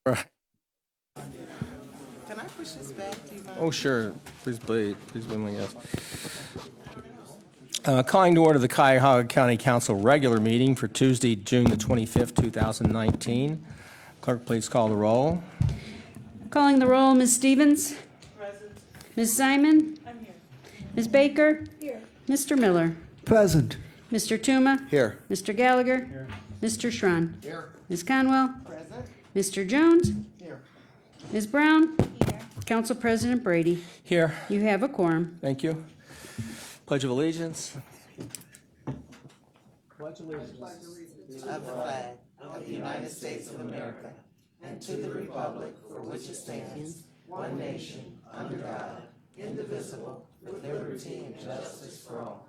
Right. Can I push this back? Do you mind? Oh, sure. Please, Blumley, yes. Calling to order the Cuyahoga County Council regular meeting for Tuesday, June the 25th, 2019. Clerk, please call the roll. Calling the roll, Ms. Stevens. Present. Ms. Simon. I'm here. Ms. Baker. Here. Mr. Miller. Present. Mr. Tuma. Here. Mr. Gallagher. Here. Mr. Schron. Here. Ms. Conwell. Present. Mr. Jones. Here. Ms. Brown. Here. Council President Brady. Here. You have a quorum. Thank you. Pledge of Allegiance. Pledge allegiance. Of the flag of the United States of America and to the republic for which it stands, one nation, under God, indivisible, with liberty and justice for all.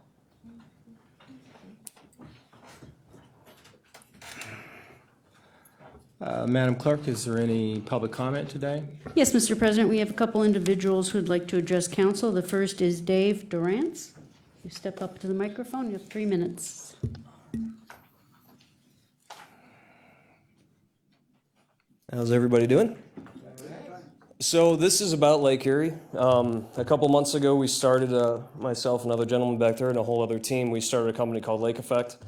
Madam Clerk, is there any public comment today? Yes, Mr. President, we have a couple individuals who'd like to address council. The first is Dave Durance. You step up to the microphone. You have 3 minutes. How's everybody doing? So this is about Lake Erie. A couple months ago, we started, myself and another gentleman back there and a whole other team, we started a company called Lake Effect.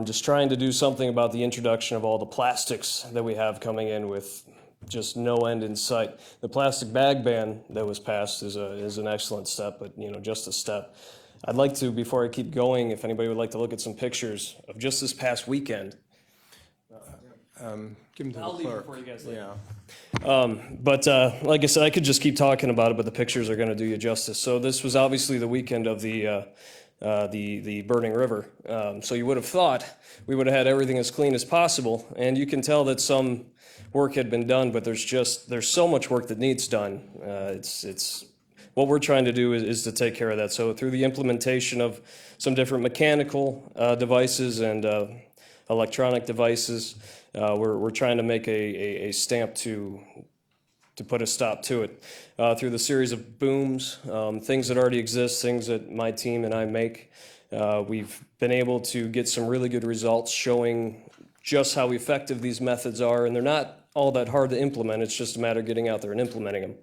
Just trying to do something about the introduction of all the plastics that we have coming in with just no end in sight. The plastic bag ban that was passed is an excellent step, but just a step. I'd like to, before I keep going, if anybody would like to look at some pictures of just this past weekend. Give them to I'll the leave it clerk. for you guys later. Yeah. But like I said, I could just keep talking about it, but the pictures are going to do you justice. So this was obviously the weekend of the burning river. So you would have thought we would have had everything as clean as possible, and you can tell that some work had been done, but there's so much work that needs done. It's what we're trying to do is to take care of that. So through the implementation of some different mechanical devices and electronic devices, we're trying to make a stamp to put a stop to it through the series of booms, things that already exist, things that my team and I make. We've been able to get some really good results showing just how effective these methods are, and they're not all that hard to implement. It's just a matter of getting out there and implementing them.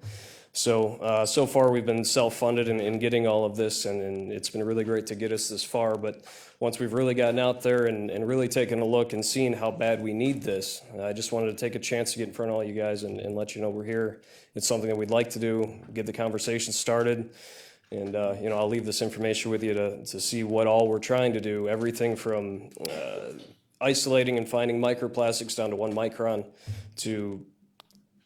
So far we've been self-funded in getting all of this, and it's been really great to get us this far. But once we've really gotten out there and really taken a look and seen how bad we need this, I just wanted to take a chance to get in front of all you guys and let you know we're here. It's something that we'd like to do, get the conversation started. And, I'll leave this information with you to see what all we're trying to do. Everything from isolating and finding microplastics down to 1 micron to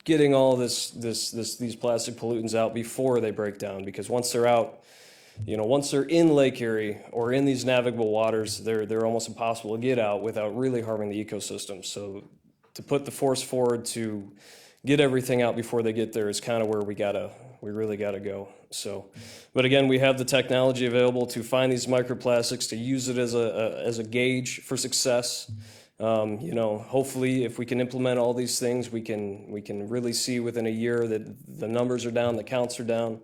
getting all these plastic pollutants out before they break down, because once they're out, once they're in Lake Erie or in these navigable waters, they're almost impossible to get out without really harming the ecosystem. So to put the force forward to get everything out before they get there is kind of where we really gotta go. So, but again, we have the technology available to find these microplastics, to use it as a gauge for success. Hopefully if we can implement all these things, we can really see within a year that the numbers are down, the counts are down.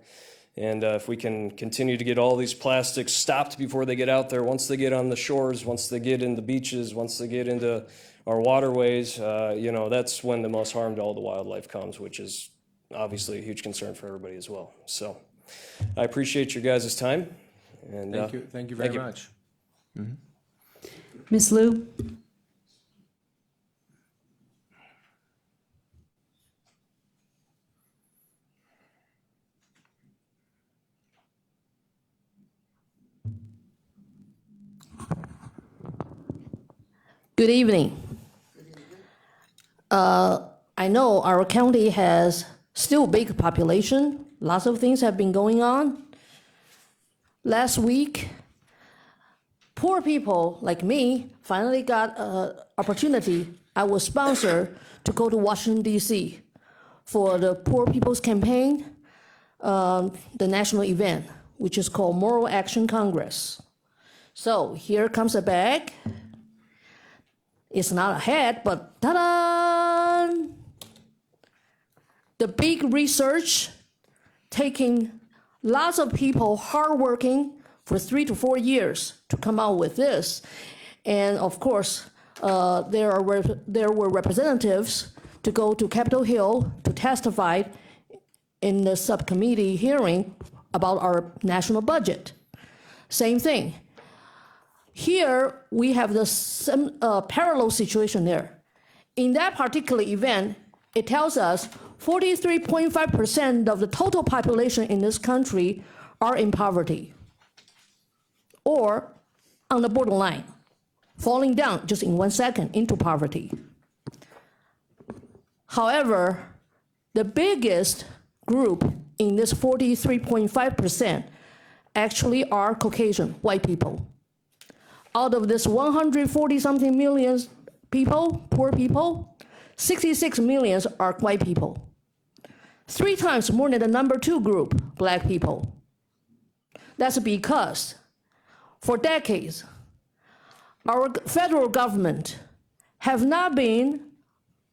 And if we can continue to get all these plastics stopped before they get out there, once they get on the shores, once they get in the beaches, once they get into our waterways, that's when the most harm to all the wildlife comes, which is obviously a huge concern for everybody as well. So I appreciate your guys' time. And Thank you very much. Ms. Lou? Good evening. I know our county has still a big population. Lots of things have been going on. Last week, poor people like me finally got an opportunity. I was sponsored to go to Washington, D.C. for the Poor People's Campaign, the national event, which is called Moral Action Congress. So here comes a bag. It's not a hat, but ta-da! The big research, taking lots of people hardworking for 3 to 4 years to come out with this. And of course, there were representatives to go to Capitol Hill to testify in the subcommittee hearing about our national budget. Same thing. Here, we have the parallel situation there. In that particular event, it tells us 43.5% of the total population in this country are in poverty or on the borderline, falling down just in 1 second into poverty. However, the biggest group in this 43.5% actually are Caucasian, white people. Out of this 140-something million people, poor people, 66 million are white people. 3 times more than the number 2 group, black people. That's because for decades, our federal government have not been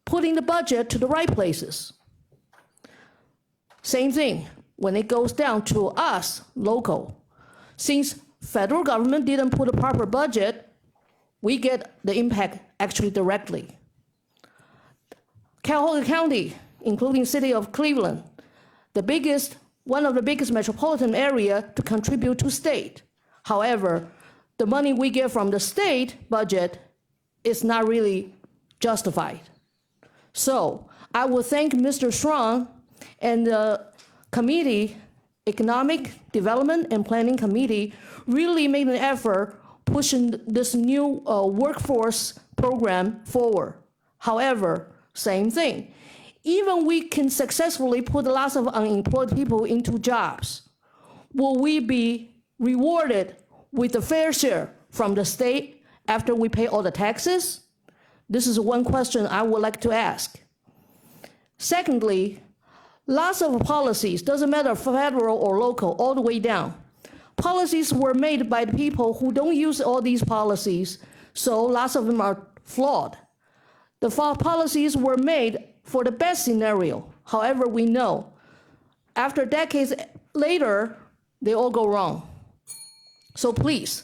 putting the budget to the right places. Same thing when it goes down to us, local. Since federal government didn't put a proper budget, we get the impact actually directly. Cuyahoga County, including city of Cleveland, one of the biggest metropolitan area to contribute to state. However, the money we get from the state budget is not really justified. So I will thank Mr. Strong and the committee, Economic Development and Planning Committee, really made an effort pushing this new workforce program forward. However, same thing. Even we can successfully put lots of unemployed people into jobs, will we be rewarded with a fair share from the state after we pay all the taxes? This is one question I would like to ask. Secondly, lots of policies, doesn't matter federal or local, all the way down. Policies were made by the people who don't use all these policies, so lots of them are flawed. The policies were made for the best scenario. However, we know after decades later, they all go wrong. So please,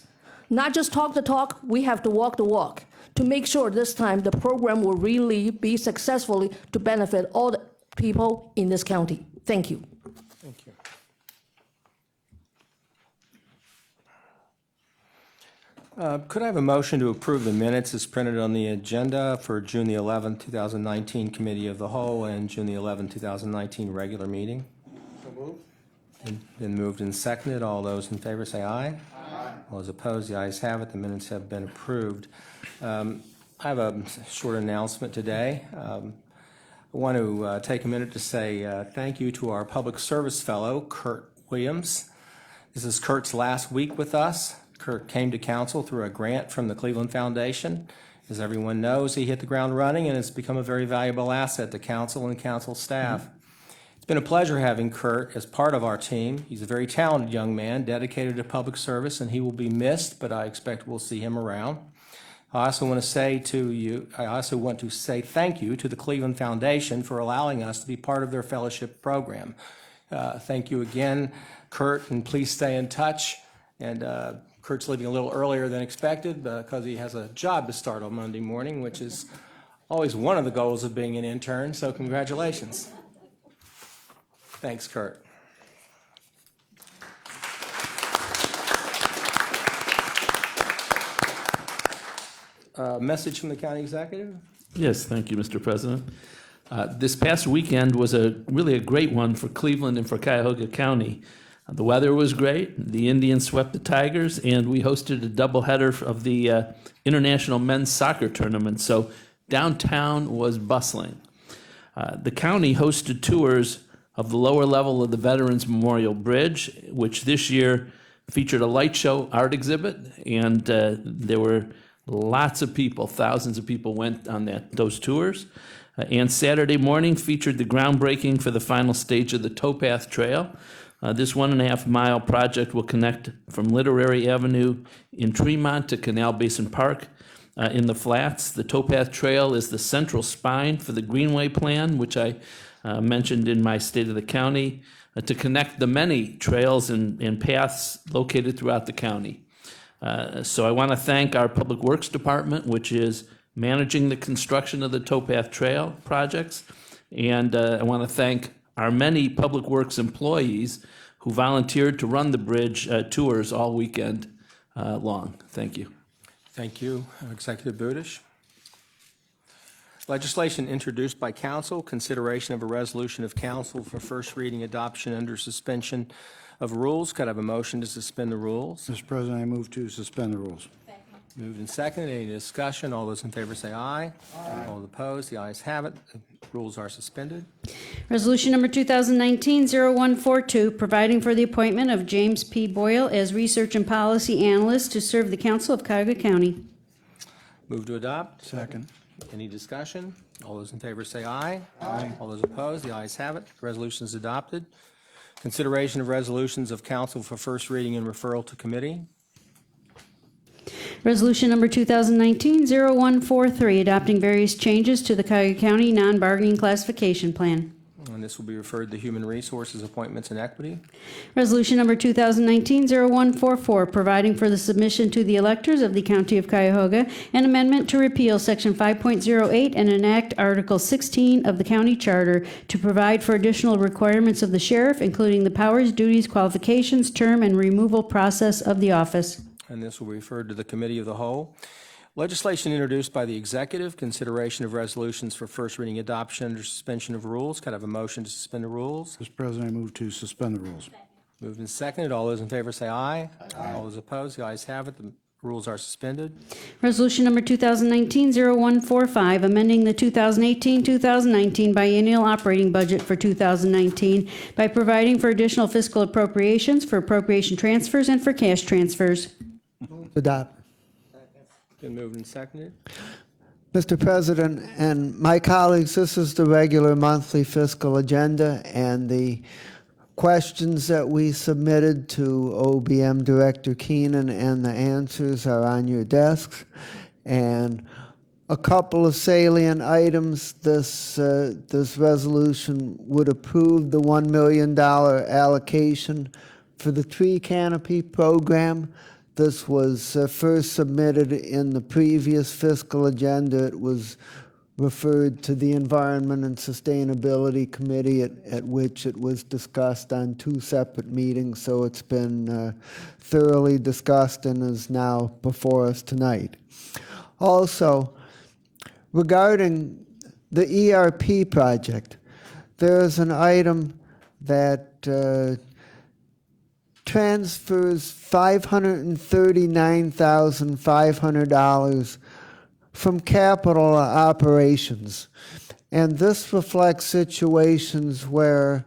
not just talk the talk, we have to walk the walk to make sure this time the program will really be successfully to benefit all the people in this county. Thank you. Thank you. Could I have a motion to approve the minutes as printed on the agenda for June the 11th, 2019 Committee of the Whole and June the 11th, 2019 regular meeting? So moved. Been moved and seconded. All those in favor say aye. Aye. All those opposed, the ayes have it. The minutes have been approved. I have a short announcement today. I want to take a minute to say thank you to our public service fellow, Kurt Williams. This is Kurt's last week with us. Kurt came to council through a grant from the Cleveland Foundation. As everyone knows, he hit the ground running and has become a very valuable asset to council and council staff. It's been a pleasure having Kurt as part of our team. He's a very talented young man, dedicated to public service, and he will be missed, but I expect we'll see him around. I also want to say thank you to the Cleveland Foundation for allowing us to be part of their fellowship program. Thank you again, Kurt, and please stay in touch. And Kurt's leaving a little earlier than expected because he has a job to start on Monday morning, which is always one of the goals of being an intern, so congratulations. Thanks, Kurt. Message from the county executive? Yes, thank you, Mr. President. This past weekend was really a great one for Cleveland and for Cuyahoga County. The weather was great. The Indians swept the Tigers, and we hosted a doubleheader of the International Men's Soccer Tournament. So downtown was bustling. The county hosted tours of the lower level of the Veterans Memorial Bridge, which this year featured a light show art exhibit, and there were lots of people, thousands of people went on those tours. And Saturday morning featured the groundbreaking for the final stage of the Towpath Trail. This 1.5 mile project will connect from Literary Avenue in Tremont to Canal Basin Park in the Flats. The Towpath Trail is the central spine for the Greenway Plan, which I mentioned in my State of the County, to connect the many trails and paths located throughout the county. So I want to thank our Public Works Department, which is managing the construction of the towpath trail projects. And I want to thank our many Public Works employees who volunteered to run the bridge tours all weekend long. Thank you. Thank you, Executive Budish. Legislation introduced by council, consideration of a resolution of council for first reading adoption under suspension of rules. Could I have a motion to suspend the rules? Mr. President, I move to suspend the rules. Moved and seconded. Any discussion? All those in favor say aye. All opposed? The ayes have it. The rules are suspended. Resolution number 2019-0142, providing for the appointment of James P. Boyle as Research and Policy Analyst to serve the Council of Cuyahoga County. Move to adopt. Second. Any discussion? All those in favor say aye. Aye. All those opposed? The ayes have it. Resolution is adopted. Consideration of resolutions of council for first reading and referral to committee. Resolution number 2019-0143, adopting various changes to the Cuyahoga County non-bargaining classification plan. And this will be referred to Human Resources, Appointments, and Equity. Resolution number 2019-0144, providing for the submission to the electors of the County of Cuyahoga an amendment to repeal Section 5.08 and enact Article 16 of the county charter to provide for additional requirements of the sheriff, including the powers, duties, qualifications, term, and removal process of the office. And this will be referred to the Committee of the Whole. Legislation introduced by the Executive, consideration of resolutions for first reading adoption under suspension of rules. Could I have a motion to suspend the rules? Mr. President, I move to suspend the rules. Moved and seconded. All those in favor say aye. Aye. All those opposed, the ayes have it. The rules are suspended. Resolution number 2019-0145, amending the 2018-2019 biennial operating budget for 2019 by providing for additional fiscal appropriations for appropriation transfers and for cash transfers. Adopt. Been moved and seconded. Mr. President and my colleagues, this is the regular monthly fiscal agenda, and the questions that we submitted to OBM Director Keenan and the answers are on your desks. And a couple of salient items. This resolution would approve the $1 million allocation for the tree canopy program. This was first submitted in the previous fiscal agenda. It was referred to the Environment and Sustainability Committee, at which it was discussed on 2 separate meetings, so it's been thoroughly discussed and is now before us tonight. Also, regarding the ERP project, there is an item that transfers $539,500 from capital operations. And this reflects situations where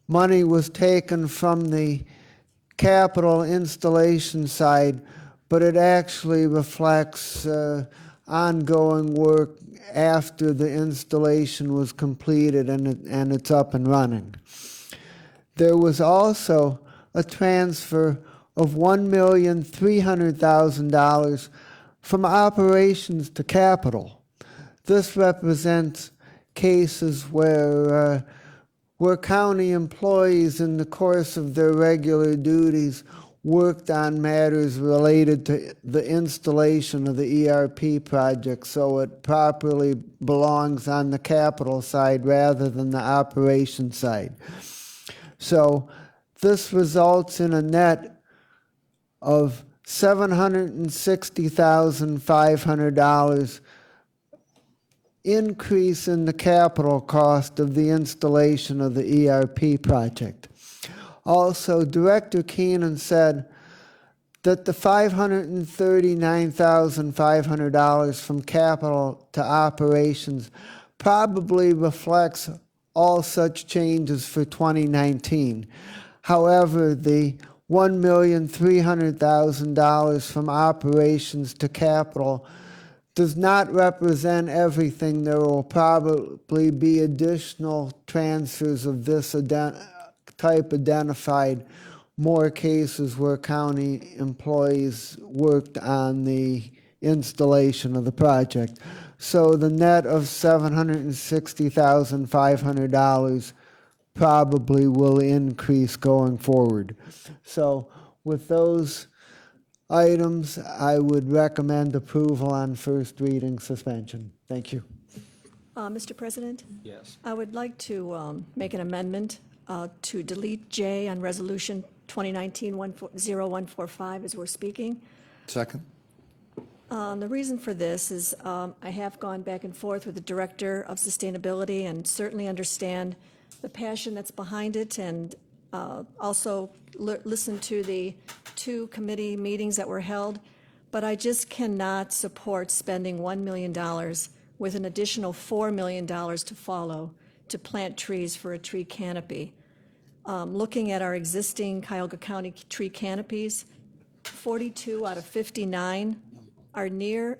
money was taken from the capital installation side, but it actually reflects ongoing work after the installation was completed and it's up and running. There was also a transfer of $1,300,000 from operations to capital. This represents cases where county employees in the course of their regular duties worked on matters related to the installation of the ERP project, so it properly belongs on the capital side rather than the operation side. So this results in a net of $760,500 increase in the capital cost of the installation of the ERP project. Also, Director Keenan said that the $539,500 from capital to operations probably reflects all such changes for 2019. However, the $1,300,000 from operations to capital does not represent everything. There will probably be additional transfers of this type identified, more cases where county employees worked on the installation of the project. So the net of $760,500 probably will increase going forward. So with those items, I would recommend approval on first reading suspension. Thank you. Mr. President, Yes. I would like to make an amendment to delete J on Resolution 2019-0145 as we're speaking. Second. The reason for this is I have gone back and forth with the Director of Sustainability and certainly understand the passion that's behind it, and also listened to the 2 committee meetings that were held, but I just cannot support spending $1 million with an additional $4 million to follow to plant trees for a tree canopy. Looking at our existing Cuyahoga County tree canopies, 42 out of 59 are near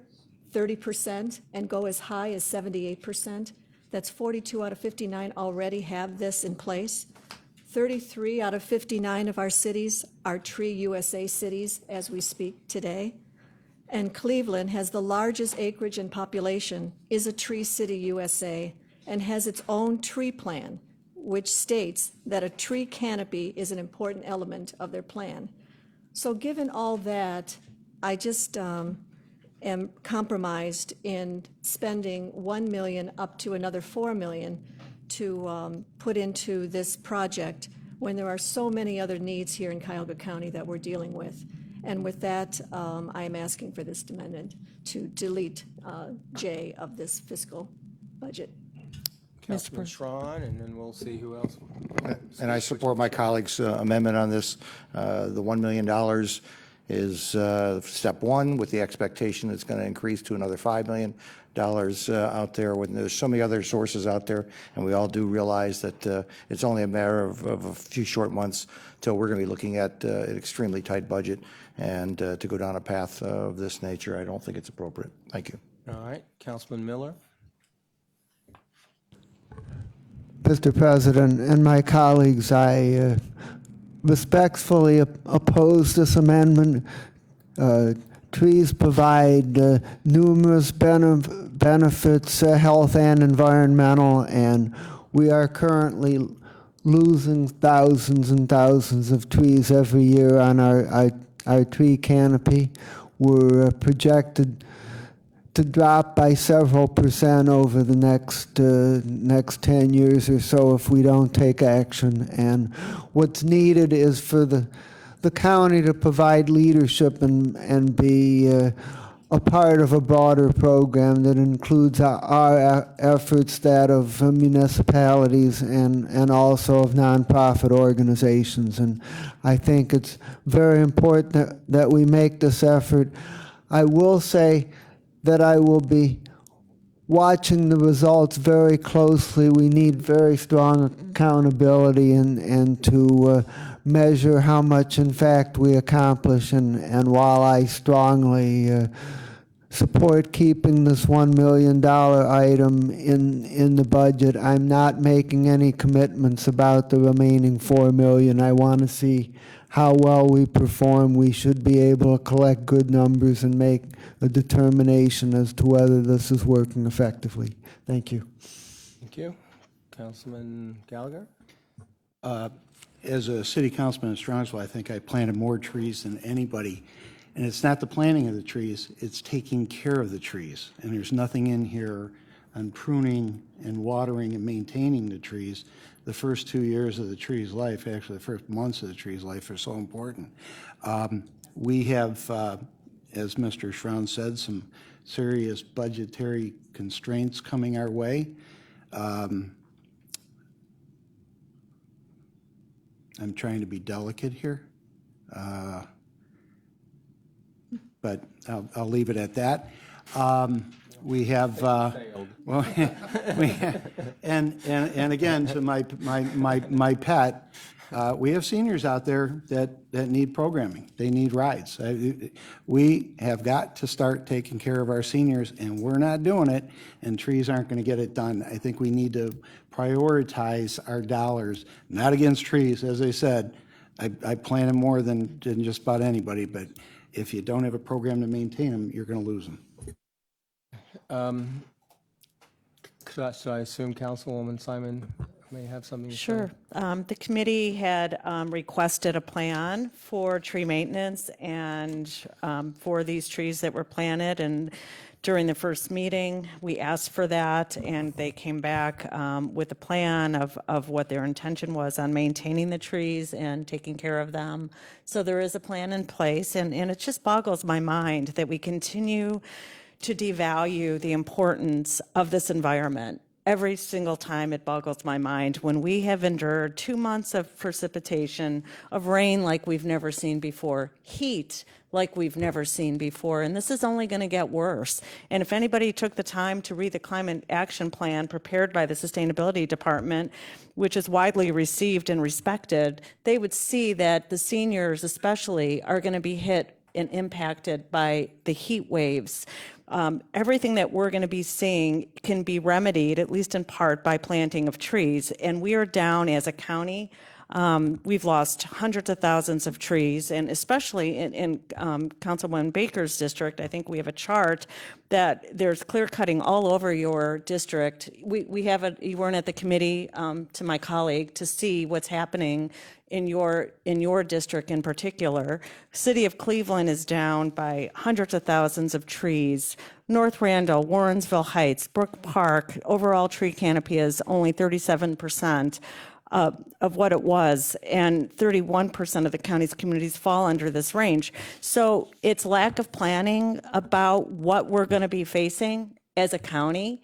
30% and go as high as 78%. That's 42 out of 59 already have this in place. 33 out of 59 of our cities are Tree USA cities as we speak today. And Cleveland has the largest acreage and population, is a Tree City USA, and has its own tree plan, which states that a tree canopy is an important element of their plan. So given all that, I just am compromised in spending $1 million up to another $4 million to put into this project when there are so many other needs here in Cuyahoga County that we're dealing with. And with that, I am asking for this amendment to delete J of this fiscal budget. Councilman Schron, and then we'll see who else. And I support my colleague's amendment on this. The $1 million is step one, with the expectation it's going to increase to another $5 million out there. When there's so many other sources out there, and we all do realize that it's only a matter of a few short months till we're going to be looking at an extremely tight budget, and to go down a path of this nature, I don't think it's appropriate. Thank you. All right, Councilman Miller. Mr. President and my colleagues, I respectfully oppose this amendment. Trees provide numerous benefits, health and environmental, and we are currently losing thousands and thousands of trees every year on our tree canopy. We're projected to drop by several percent over the next 10 years or so if we don't take action. And what's needed is for the county to provide leadership and be a part of a broader program that includes our efforts, that of municipalities and also of nonprofit organizations. And I think it's very important that we make this effort. I will say that I will be watching the results very closely. We need very strong accountability and to measure how much, in fact, we accomplish. And while I strongly support keeping this $1 million item in the budget, I'm not making any commitments about the remaining $4 million. I want to see how well we perform. We should be able to collect good numbers and make a determination as to whether this is working effectively. Thank you. Thank you. Councilman Gallagher? As a city councilman in Strongsville, I think I planted more trees than anybody. And it's not the planting of the trees, it's taking care of the trees. And there's nothing in here on pruning and watering and maintaining the trees. The first 2 years of the tree's life, actually the first months of the tree's life, are so important. We have, as Mr. Schroen said, some serious budgetary constraints coming our way. I'm trying to be delicate here, but I'll leave it at that. We have, well, and again, to my pet, we have seniors out there that need programming. They need rides. We have got to start taking care of our seniors, and we're not doing it, and trees aren't going to get it done. I think we need to prioritize our dollars, not against trees. As I said, I planted more than just about anybody, but if you don't have a program to maintain them, you're going to lose them. Should I assume Councilwoman Simon may have something to say. Sure. The committee had requested a plan for tree maintenance and for these trees that were planted. And during the first meeting, we asked for that, and they came back with a plan of what their intention was on maintaining the trees and taking care of them. So there is a plan in place, and it just boggles my mind that we continue to devalue the importance of this environment. Every single time it boggles my mind when we have endured 2 months of precipitation, of rain like we've never seen before, heat like we've never seen before, and this is only going to get worse. And if anybody took the time to read the Climate Action Plan prepared by the Sustainability Department, which is widely received and respected, they would see that the seniors especially are going to be hit and impacted by the heat waves. Everything that we're going to be seeing can be remedied, at least in part, by planting of trees. And we are down as a county. We've lost hundreds of thousands of trees, and especially in Councilwoman Baker's district, I think we have a chart that there's clear cutting all over your district. We have you weren't at the committee, to my colleague, to see what's happening in your district in particular. City of Cleveland is down by hundreds of thousands of trees. North Randall, Warrensville Heights, Brook Park, overall tree canopy is only 37% of what it was, and 31% of the county's communities fall under this range. So it's lack of planning about what we're going to be facing as a county.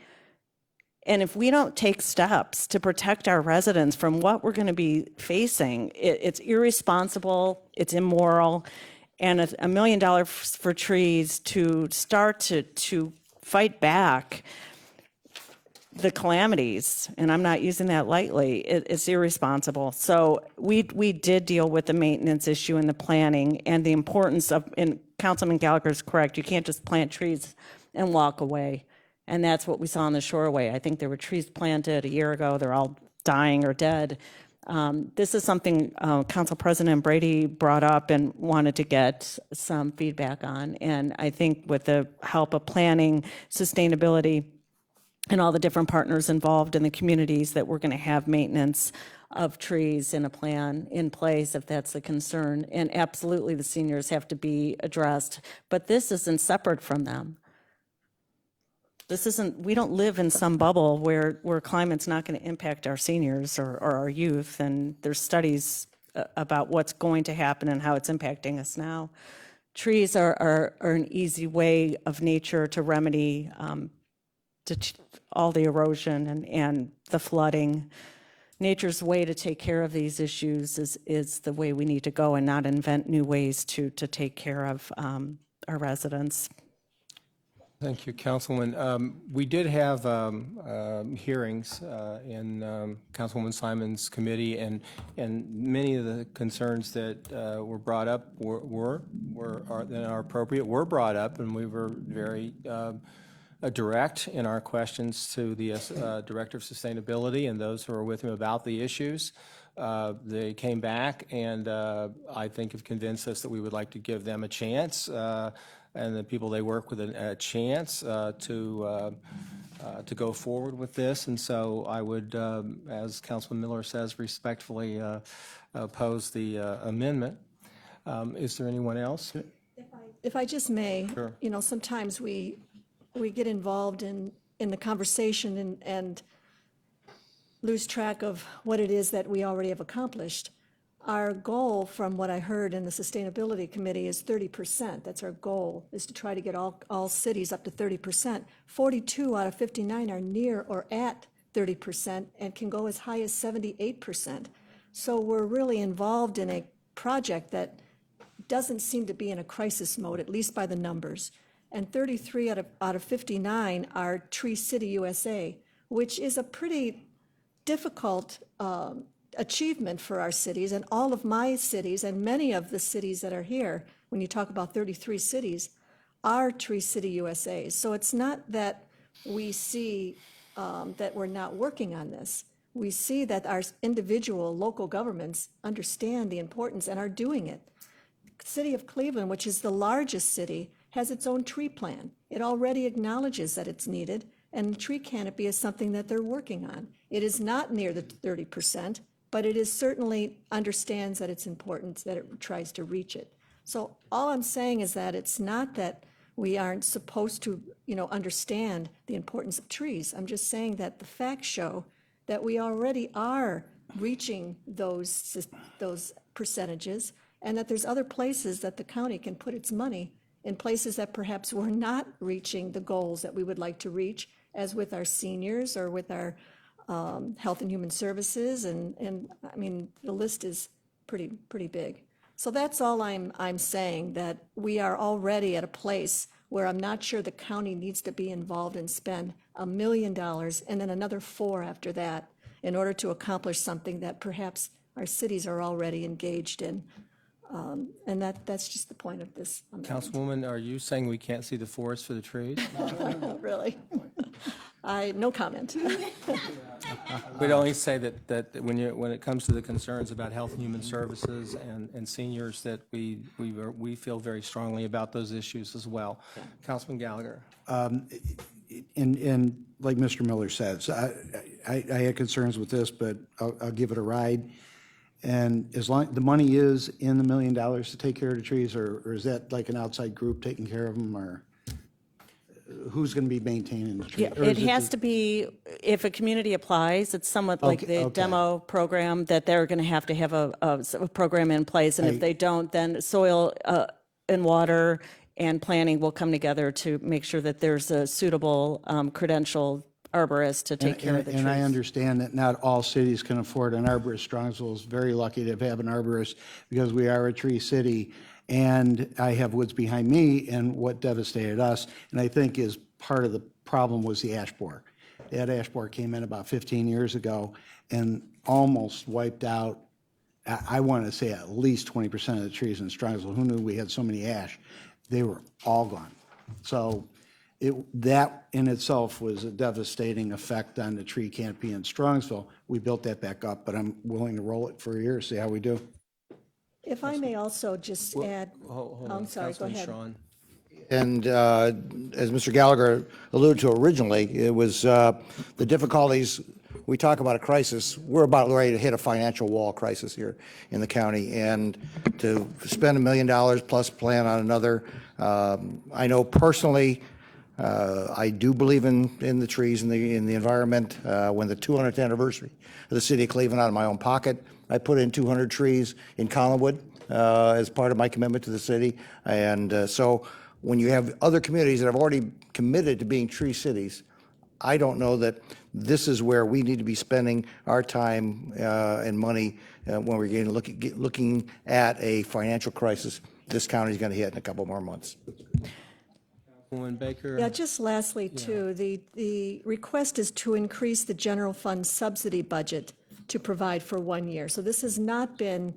And if we don't take steps to protect our residents from what we're going to be facing, it's irresponsible, it's immoral, and $1 million for trees to start to fight back the calamities, and I'm not using that lightly, it's irresponsible. So we did deal with the maintenance issue and the planning and the importance of, and Councilman Gallagher is correct, you can't just plant trees and walk away. And that's what we saw on the Shoreway. I think there were trees planted a year ago, they're all dying or dead. This is something Council President Brady brought up and wanted to get some feedback on. And I think with the help of planning, sustainability, and all the different partners involved in the communities, that we're going to have maintenance of trees and a plan in place if that's the concern. And absolutely the seniors have to be addressed, but this isn't separate from them. This isn't, we don't live in some bubble where climate's not going to impact our seniors or our youth, and there's studies about what's going to happen and how it's impacting us now. Trees are an easy way of nature to remedy all the erosion and the flooding. Nature's way to take care of these issues is the way we need to go, and not invent new ways to take care of our residents. Thank you, Councilwoman. We did have hearings in Councilwoman Simon's committee, and many of the concerns that were brought up are appropriate, were brought up, and we were very direct in our questions to the Director of Sustainability and those who are with him about the issues. They came back and I think have convinced us that we would like to give them a chance, and the people they work with a chance to go forward with this. And so I would, as Councilman Miller says, respectfully oppose the amendment. Is there anyone else? If I just may, Sure. you know, sometimes we get involved in the conversation and lose track of what it is that we already have accomplished. Our goal, from what I heard in the Sustainability Committee, is 30%. That's our goal, is to try to get all cities up to 30%. 42 out of 59 are near or at 30% and can go as high as 78%. So we're really involved in a project that doesn't seem to be in a crisis mode, at least by the numbers. And 33 out of 59 are Tree City USA, which is a pretty difficult achievement for our cities, and all of my cities and many of the cities that are here, when you talk about 33 cities, are Tree City USA. So it's not that we see that we're not working on this. We see that our individual local governments understand the importance and are doing it. City of Cleveland, which is the largest city, has its own tree plan. It already acknowledges that it's needed, And tree canopy is something that they're working on. It is not near the 30%, but it is certainly understands that it's important, that it tries to reach it. So all I'm saying is that it's not that we aren't supposed to, understand the importance of trees. I'm just saying that the facts show that we already are reaching those percentages, and that there's other places that the county can put its money in places that perhaps we're not reaching the goals that we would like to reach, as with our seniors or with our health and human services, and I mean, the list is pretty big. So that's all I'm saying, that we are already at a place where I'm not sure the county needs to be involved and spend $1 million and then another 4 after that in order to accomplish something that perhaps our cities are already engaged in. And that's just the point of this amendment. Councilwoman, are you saying we can't see the forest for the trees? Really? No comment. We'd only say that when it comes to the concerns about health and human services and seniors, that we feel very strongly about those issues as well. Councilman Gallagher. And like Mr. Miller says, I had concerns with this, but I'll give it a ride. And as long, the money is in the $1 million to take care of the trees, or is that like an outside group taking care of them, or who's going to be maintaining the trees? Yeah, it has to be, if a community applies, it's somewhat like the Okay. demo program, that they're going to have a program in place. And if they don't, then soil and water and planning will come together to make sure that there's a suitable credentialed arborist to take care of the trees. And I understand that not all cities can afford an arborist. Strongsville is very lucky to have an arborist because we are a tree city. And I have woods behind me, and what devastated us, and I think is part of the problem, was the ash borer. That ash borer came in about 15 years ago and almost wiped out, I want to say, at least 20% of the trees in Strongsville. Who knew we had so many ash? They were all gone. So that in itself was a devastating effect on the tree canopy in Strongsville. We built that back up, but I'm willing to roll it for a year, see how we do. If I may also just add, Hold on, I'm sorry, go Councilman ahead. Strawn. And as Mr. Gallagher alluded to originally, it was the difficulties. We talk about a crisis. We're about ready to hit a financial wall crisis here in the county, and to spend $1 million plus plan on another. I know personally, I do believe in the trees and in the environment. When the 200th anniversary of the city of Cleveland, out of my own pocket, I put in 200 trees in Collinwood as part of my commitment to the city. And so when you have other communities that have already committed to being tree cities, I don't know that this is where we need to be spending our time and money when we're looking at a financial crisis this county is going to hit in a couple more months. Councilwoman Baker. Yeah, just lastly, too, the request is to increase the general fund subsidy budget to provide for 1 year. So this has not been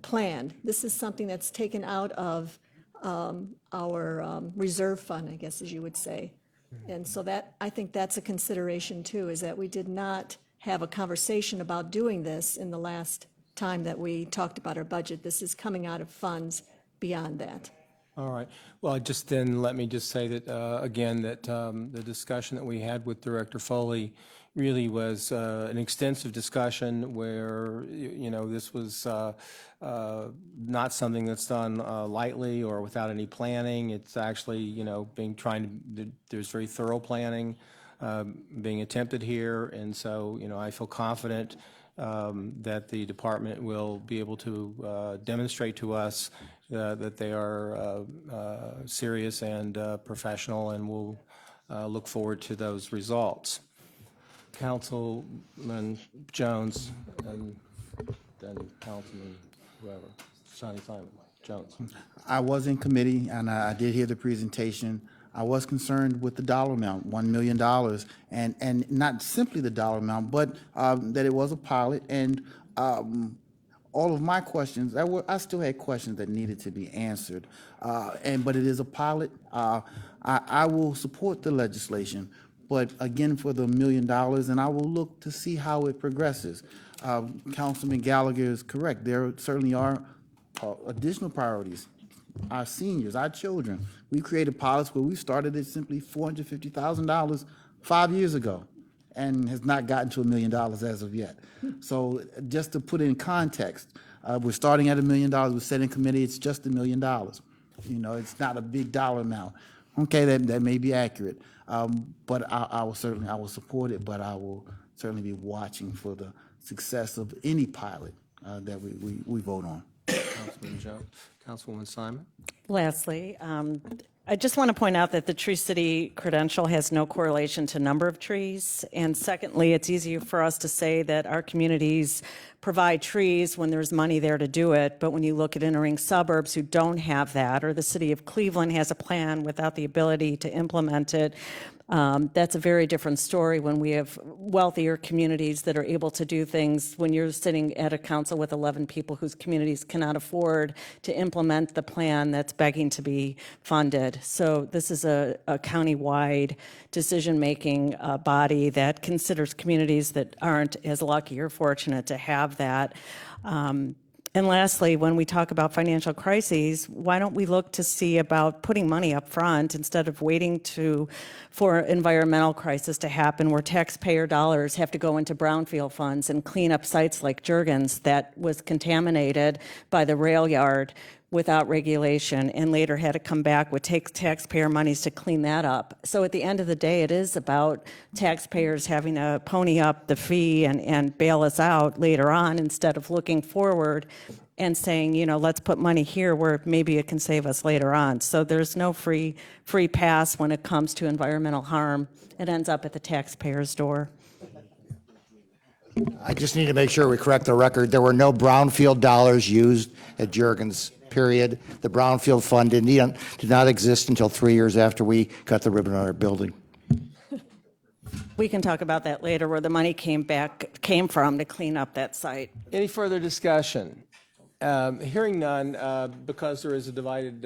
planned. This is something that's taken out of our reserve fund, I guess, as you would say. And so that, I think that's a consideration, too, is that we did not have a conversation about doing this in the last time that we talked about our budget. This is coming out of funds beyond that. All right. Well, just then, let me just say that, again, that the discussion that we had with Director Foley really was an extensive discussion where, this was not something that's done lightly or without any planning. It's actually, there's very thorough planning being attempted here. And so, I feel confident that the department will be able to demonstrate to us that they are serious and professional, and we'll look forward to those results. Councilman Jones, and then Councilman whoever, Sonny Simon Jones. I was in committee, and I did hear the presentation. I was concerned with the dollar amount, $1 million, and not simply the dollar amount, but that it was a pilot, and all of my questions, I still had questions that needed to be answered, but it is a pilot. I will support the legislation, but again, for the $1 million, and I will look to see how it progresses. Councilman Gallagher is correct. There certainly are additional priorities. our seniors, our children. We created pilots where we started at simply $450,000 5 years ago and has not gotten to $1 million as of yet. So just to put it in context, we're starting at $1 million. We're setting committee, it's just $1 million. You know, it's not a big dollar amount. Okay, that may be accurate, but I will support it, but I will certainly be watching for the success of any pilot that we vote on. Councilman Jones. Councilwoman Simon? Lastly, I just want to point out that the Tree City credential has no correlation to number of trees. And secondly, it's easier for us to say that our communities provide trees when there's money there to do it. But when you look at inner ring suburbs who don't have that, or the city of Cleveland has a plan without the ability to implement it, that's a very different story when we have wealthier communities that are able to do things. When you're sitting at a council with 11 people whose communities cannot afford to implement the plan that's begging to be funded. So this is a county-wide decision-making body that considers communities that aren't as lucky or fortunate to have that. And lastly, when we talk about financial crises, why don't we look to see about putting money up front instead of waiting for environmental crisis to happen where taxpayer dollars have to go into brownfield funds and clean up sites like Juergens that was contaminated by the rail yard without regulation and later had to come back with taxpayer monies to clean that up. So at the end of the day, it is about taxpayers having to pony up the fee and bail us out later on instead of looking forward and saying, you know, let's put money here where maybe it can save us later on. So there's no free pass when it comes to environmental harm. It ends up at the taxpayer's door. I just need to make sure we correct the record. There were no brownfield dollars used at Juergens, period. The brownfield fund did not exist until 3 years after we cut the ribbon on our building. We can talk about that later, where the money came from to clean up that site. Any further discussion? Hearing none, because there is a divided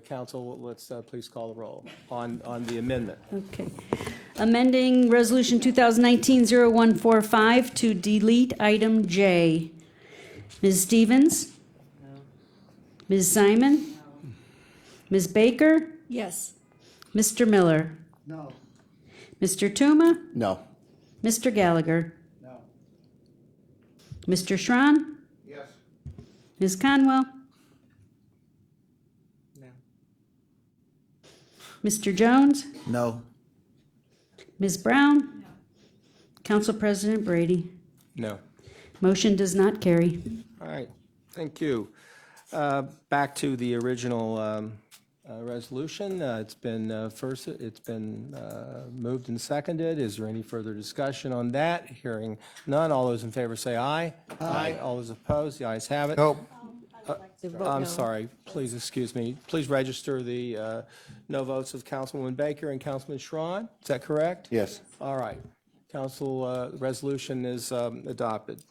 council, let's please call the roll on the amendment. Okay. Amending Resolution 2019-0145 to delete item J. Ms. Stevens? Ms. Simon? Ms. Baker? Yes. Mr. Miller? No. Mr. Tuma? No. Mr. Gallagher? No. Mr. Schron? Yes. Ms. Conwell? No. Mr. Jones? No. Ms. Brown? Council President Brady? No. Motion does not carry. All right, thank you. Back to the original resolution. It's been moved and seconded. Is there any further discussion on that? Hearing none. All those in favor say aye. Aye. All those opposed, the ayes have it. Nope. I'm sorry, please excuse me. Please register the no votes of Councilwoman Baker and Councilman Schron. Is that correct? Yes. All right. Council resolution is adopted.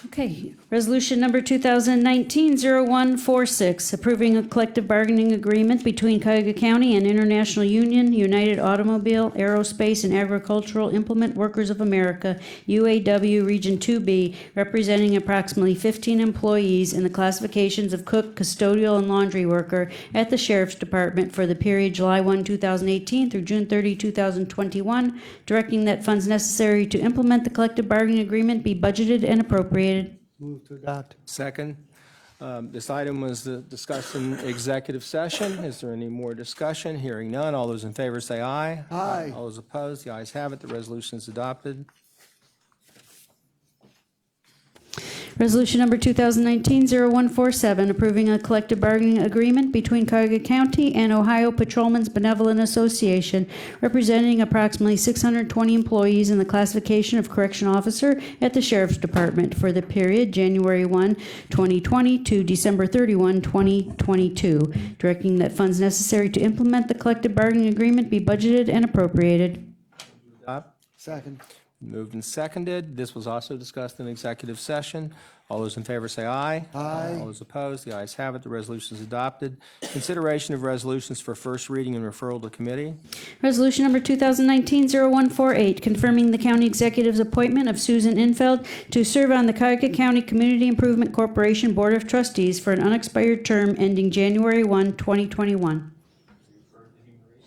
Okay, resolution number 2019-0146, approving a collective bargaining agreement between Cuyahoga County and International Union, United Automobile, Aerospace, and Agricultural Implement Workers of America, UAW Region 2B, representing approximately 15 employees in the classifications of cook, custodial, and laundry worker at the Sheriff's Department for the period July 1, 2018 through June 30, 2021, directing that funds necessary to implement the collective bargaining agreement be budgeted and appropriated. Move to adopt. Second. This item was discussed in executive session. Is there any more discussion? Hearing none. All those in favor say aye. Aye. All those opposed, the ayes have it. The resolution is adopted. Resolution number 2019-0147, approving a collective bargaining agreement between Cuyahoga County and Ohio Patrolmen's Benevolent Association, representing approximately 620 employees in the classification of correction officer at the Sheriff's Department for the period January 1, 2020 to December 31, 2022, directing that funds necessary to implement the collective bargaining agreement be budgeted and appropriated. Adopt. Second. Moved and seconded. This was also discussed in executive session. All those in favor say aye. Aye. All those opposed, the ayes have it. The resolution is adopted. Consideration of resolutions for first reading and referral to committee. Resolution number 2019-0148, confirming the county executive's appointment of Susan Infeld to serve on the Cuyahoga County Community Improvement Corporation Board of Trustees for an unexpired term ending January 1, 2021.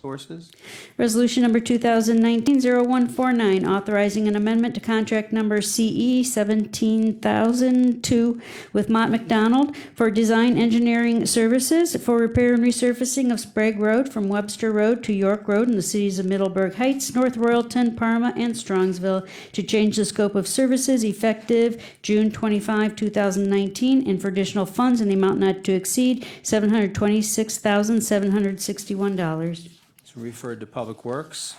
Sources. Resolution number 2019-0149, authorizing an amendment to contract number CE 17002 with Mott McDonald for design engineering services for repair and resurfacing of Sprague Road from Webster Road to York Road in the cities of Middleburg Heights, North Royalton, Parma, and Strongsville, to change the scope of services effective June 25, 2019, and for additional funds in the amount not to exceed $726,761. It's referred to Public Works.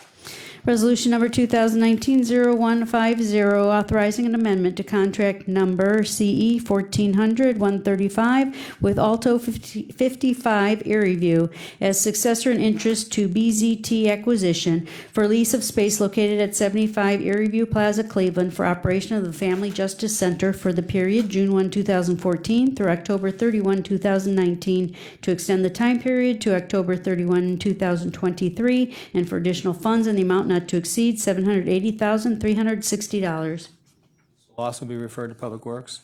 Resolution number 2019-0150, authorizing an amendment to contract number CE 1400-135 with Alto 55 Erie View as successor in interest to BZT Acquisition for lease of space located at 75 Erie View Plaza, Cleveland, for operation of the Family Justice Center for the period June 1, 2014 through October 31, 2019, to extend the time period to October 31, 2023, and for additional funds in the amount not to exceed $780,360. Will also be referred to Public Works.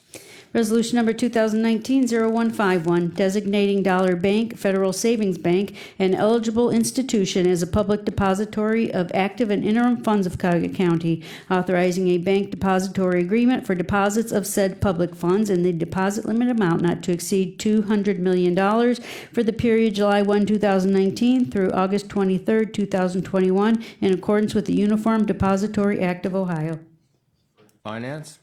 Resolution number 2019-0151, designating Dollar Bank, Federal Savings Bank, an eligible institution as a public depository of active and interim funds of Cuyahoga County, authorizing a bank depository agreement for deposits of said public funds in the deposit limit amount not to exceed $200 million for the period July 1, 2019 through August 23, 2021, in accordance with the Uniform Depository Act of Ohio. Finance.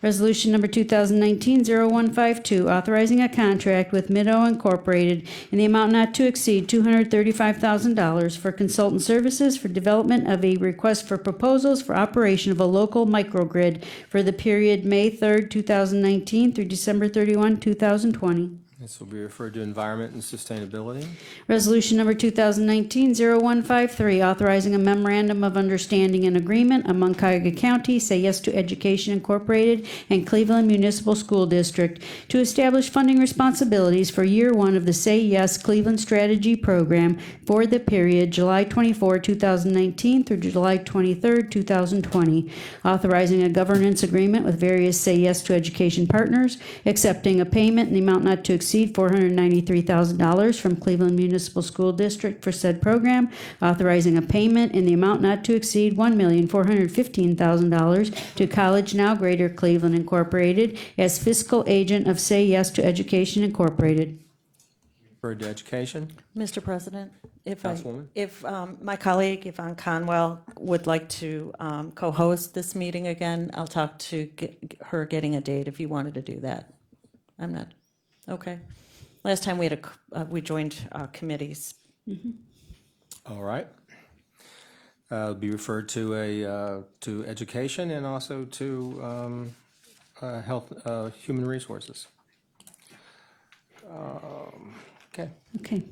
Resolution number 2019-0152, authorizing a contract with Middo Incorporated in the amount not to exceed $235,000 for consultant services for development of a request for proposals for operation of a local microgrid for the period May 3rd, 2019 through December 31, 2020. This will be referred to Environment and Sustainability. Resolution number 2019-0153, authorizing a memorandum of understanding and agreement among Cuyahoga County, Say Yes to Education Incorporated, and Cleveland Municipal School District to establish funding responsibilities for year one of the Say Yes Cleveland Strategy Program for the period July 24, 2019 through July 23, 2020, authorizing a governance agreement with various Say Yes to Education partners, accepting a payment in the amount not to exceed $493,000 from Cleveland Municipal School District for said program, authorizing a payment in the amount not to exceed $1,415,000 to College Now Greater Cleveland Incorporated as fiscal agent of Say Yes to Education Incorporated. Referred to Education. Mr. President, Councilwoman. if my colleague, Yvonne Conwell, would like to co-host this meeting again, I'll talk to her getting a date if you wanted to do that. I'm not, okay. Last time we joined committees. All right. Be referred to to Education and also to Health, Human Resources. Okay. Okay.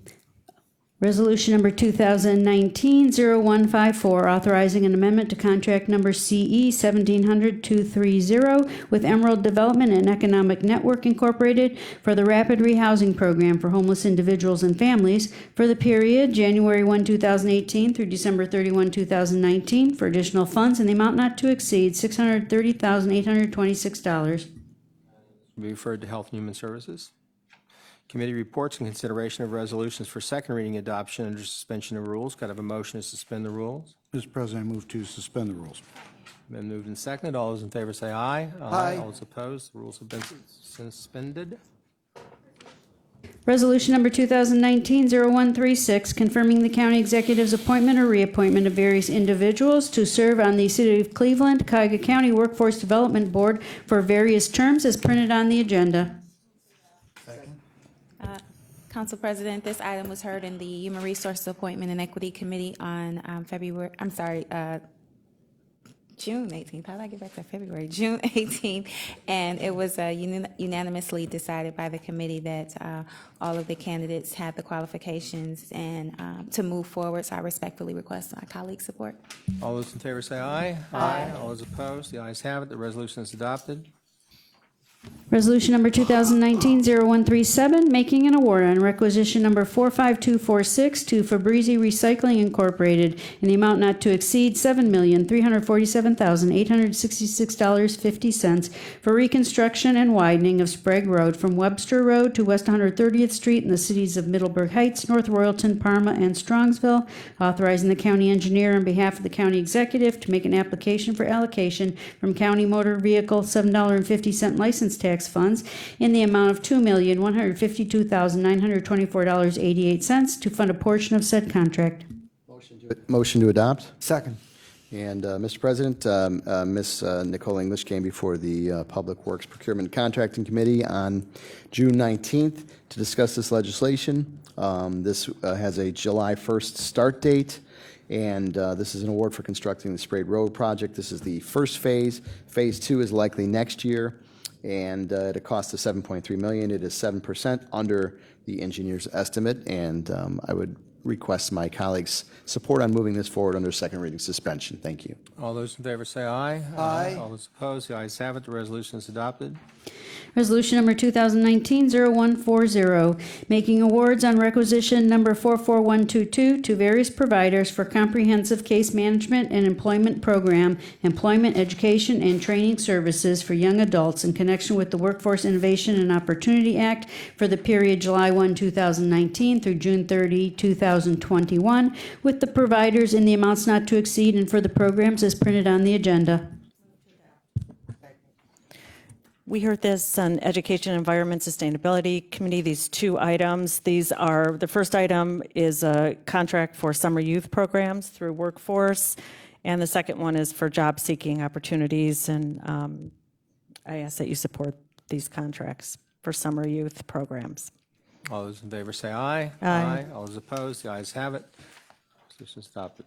Resolution number 2019-0154, authorizing an amendment to contract number CE 1700230 with Emerald Development and Economic Network Incorporated for the Rapid Rehousing Program for homeless individuals and families for the period January 1, 2018 through December 31, 2019, for additional funds in the amount not to exceed $630,826. Be referred to Health and Human Services. Committee reports and consideration of resolutions for second reading adoption under suspension of rules. Could I have a motion to suspend the rules? Mr. President, I move to suspend the rules. Been moved and seconded. All those in favor say aye. Aye. All those opposed, the rules have been suspended. Resolution number 2019-0136, confirming the county executive's appointment or reappointment of various individuals to serve on the City of Cleveland, Cuyahoga County Workforce Development Board for various terms as printed on the agenda. Council President, this item was heard in the Human Resources Appointment and Equity Committee on June 18th. How did I get back to February? June 18th. And it was unanimously decided by the committee that all of the candidates had the qualifications and to move forward. So I respectfully request my colleagues' support. All those in favor say aye. Aye. All those opposed, the ayes have it. The resolution is adopted. Resolution number 2019-0137, making an award on requisition number 45246 to Fabrizi Recycling Incorporated in the amount not to exceed $7,347,866.50 for reconstruction and widening of Sprague Road from Webster Road to West 130th Street in the cities of Middleburg Heights, North Royalton, Parma, and Strongsville, authorizing the county engineer on behalf of the county executive to make an application for allocation from county motor vehicle $7.50 license tax funds in the amount of $2,152,924.88 to fund a portion of said contract. Motion to adopt. Second. And, Mr. President, Ms. Nicole English came before the Public Works Procurement Contracting Committee on June 19th to discuss this legislation. This has a July 1st start date, and this is an award for constructing the Sprague Road project. This is the first phase. Phase 2 is likely next year, and at a cost of $7.3 million. It is 7% under the engineer's estimate, and I would request my colleagues' support on moving this forward under second reading suspension. Thank you. All those in favor say aye. Aye. All those opposed, the ayes have it. The resolution is adopted. Resolution number 2019-0140, making awards on requisition number 44122 to various providers for comprehensive case management and employment program, employment, education, and training services for young adults in connection with the Workforce Innovation and Opportunity Act for the period July 1, 2019 through June 30, 2021, with the providers in the amounts not to exceed and for the programs as printed on the agenda. We heard this on Education, Environment, Sustainability Committee, these two items. These are, the first item is a contract for summer youth programs through Workforce, and the second one is for job-seeking opportunities, and I ask that you support these contracts for summer youth programs. All those in favor say aye. Aye. All those opposed, the ayes have it. Resolution is adopted.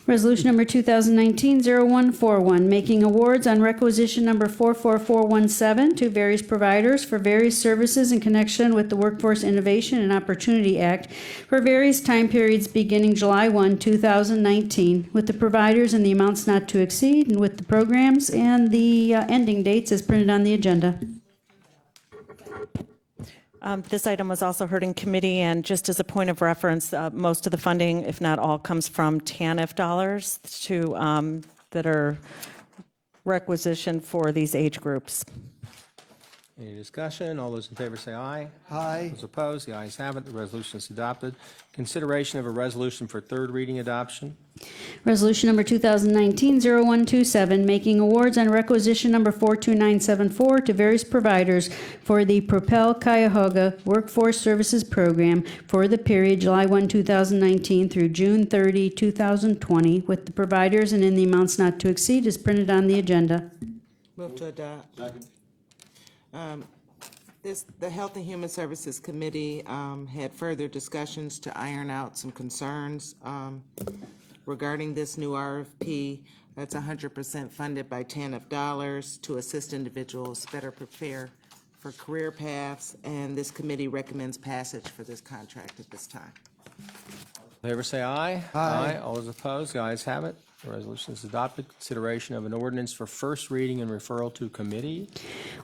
Resolution number 2019-0141, making awards on requisition number 44417 to various providers for various services in connection with the Workforce Innovation and Opportunity Act for various time periods beginning July 1, 2019, with the providers and the amounts not to exceed and with the programs and the ending dates as printed on the agenda. This item was also heard in committee, and just as a point of reference, most of the funding, if not all, comes from TANF dollars to, that are requisitioned for these age groups. Any discussion? All those in favor say aye. Aye. Those opposed, the ayes have it. The resolution is adopted. Consideration of a resolution for third reading adoption. Resolution number 2019-0127, making awards on requisition number 42974 to various providers for the Propel Cuyahoga Workforce Services Program for the period July 1, 2019 through June 30, 2020, with the providers and in the amounts not to exceed as printed on the agenda. Move to adopt. The Health and Human Services Committee had further discussions to iron out some concerns regarding this new RFP. That's 100% funded by TANF dollars to assist individuals better prepare for career paths, and this committee recommends passage for this contract at this time. In favor say aye. Aye. All those opposed, the ayes have it. The resolution is adopted. Consideration of an ordinance for first reading and referral to committee.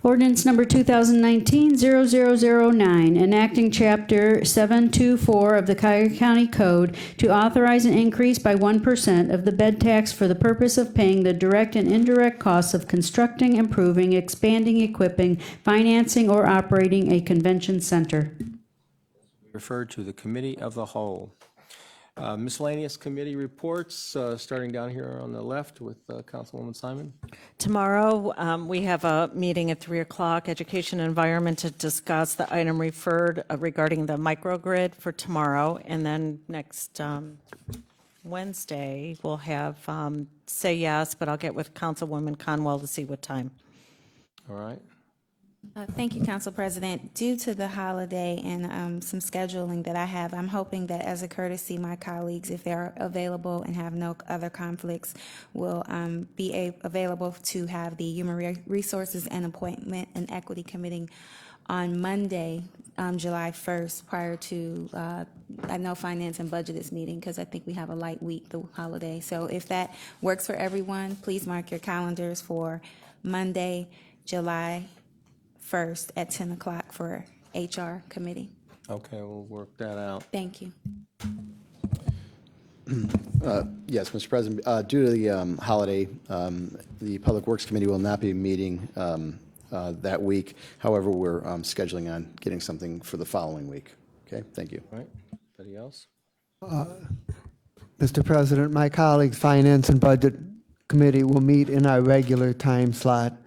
Ordinance number 2019-0009, enacting Chapter 724 of the Cuyahoga County Code to authorize an increase by 1% of the bed tax for the purpose of paying the direct and indirect costs of constructing, improving, expanding, equipping, financing, or operating a convention center. Referred to the Committee of the Whole. Miscellaneous committee reports, starting down here on the left with Councilwoman Simon. Tomorrow, we have a meeting at 3 o'clock, Education and Environment, to discuss the item referred regarding the microgrid for tomorrow. And then next Wednesday, we'll have Say Yes, but I'll get with Councilwoman Conwell to see what time. All right. Thank you, Council President. Due to the holiday and some scheduling that I have, I'm hoping that as a courtesy, my colleagues, if they're available and have no other conflicts, will be available to have the Human Resources and Appointment and Equity Committee on Monday, July 1st, prior to, I know Finance and Budget is meeting because I think we have a light week, the holiday. So if that works for everyone, please mark your calendars for Monday, July 1st at 10 o'clock for HR committee. Okay, we'll work that out. Thank you. Yes, Mr. President, due to the holiday, the Public Works Committee will not be meeting that week. However, we're scheduling on getting something for the following week. Okay, thank you. All right, anybody else? Mr. President, my colleagues, Finance and Budget Committee will meet in our regular time slot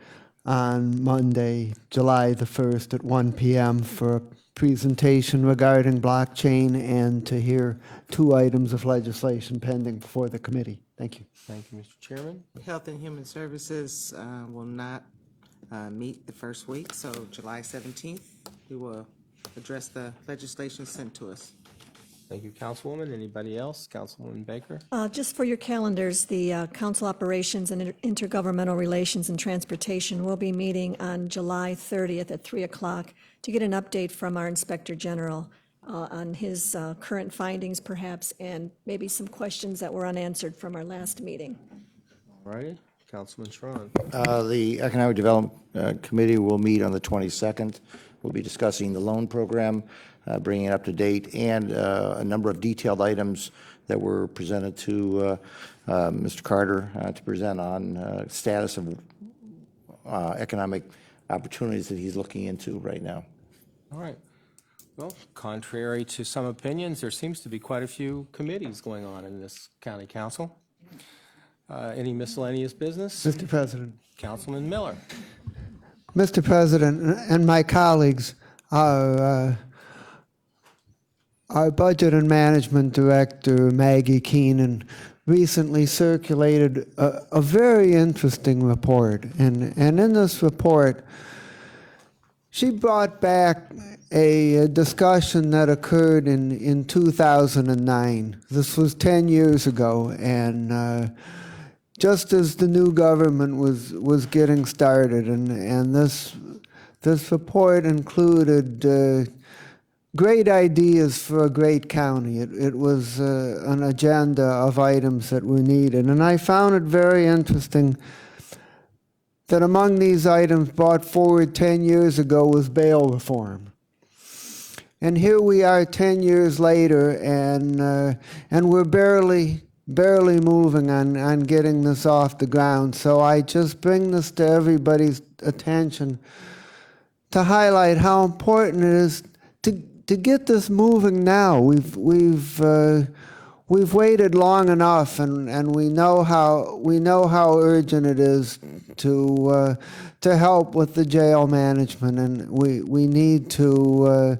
on Monday, July the 1st at 1 p.m. for a presentation regarding blockchain and to hear 2 items of legislation pending before the committee. Thank you. Thank you, Mr. Chairman. Health and Human Services will not meet the first week, so July 17th, we will address the legislation sent to us. Thank you, Councilwoman. Anybody else? Councilwoman Baker? Just for your calendars, the Council Operations and Intergovernmental Relations and Transportation will be meeting on July 30th at 3 o'clock to get an update from our Inspector General on his current findings perhaps, and maybe some questions that were unanswered from our last meeting. All righty, Councilman Schron. The Economic Development Committee will meet on the 22nd. We'll be discussing the loan program, bringing it up to date, and a number of detailed items that were presented to Mr. Carter to present on status of economic opportunities that he's looking into right now. All right. Well, contrary to some opinions, there seems to be quite a few committees going on in this county council. Any miscellaneous business? Mr. President. Councilman Miller. Mr. President and my colleagues, our Budget and Management Director, Maggie Keenan, recently circulated a very interesting report. And in this report, she brought back a discussion that occurred in 2009. This was 10 years ago, and just as the new government was getting started, and this report included great ideas for a great county. It was an agenda of items that were needed, and I found it very interesting that among these items brought forward 10 years ago was bail reform. And here we are 10 years later, and we're barely moving on getting this off the ground. So I just bring this to everybody's attention to highlight how important it is to get this moving now. We've waited long enough, and we know how urgent it is to help with the jail management, and we need to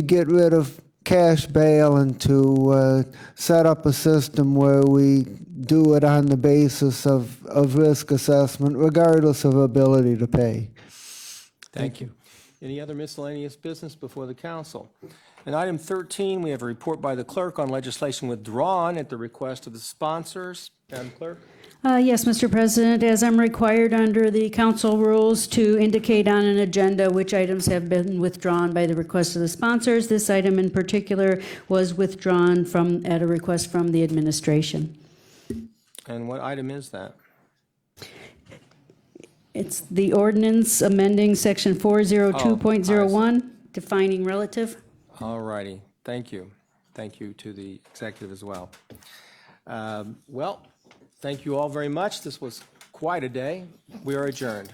get rid of cash bail and to set up a system where we do it on the basis of risk assessment, regardless of ability to pay. Thank you. Any other miscellaneous business before the council? In item 13, we have a report by the clerk on legislation withdrawn at the request of the sponsors. Madam Clerk? Yes, Mr. President, as I'm required under the council rules to indicate on an agenda which items have been withdrawn by the request of the sponsors, this item in particular was withdrawn at a request from the administration. And what item is that? It's the ordinance amending section 402.01, defining relative. All righty. Thank you. Thank you to the executive as well. Well, thank you all very much. This was quite a day. We are adjourned.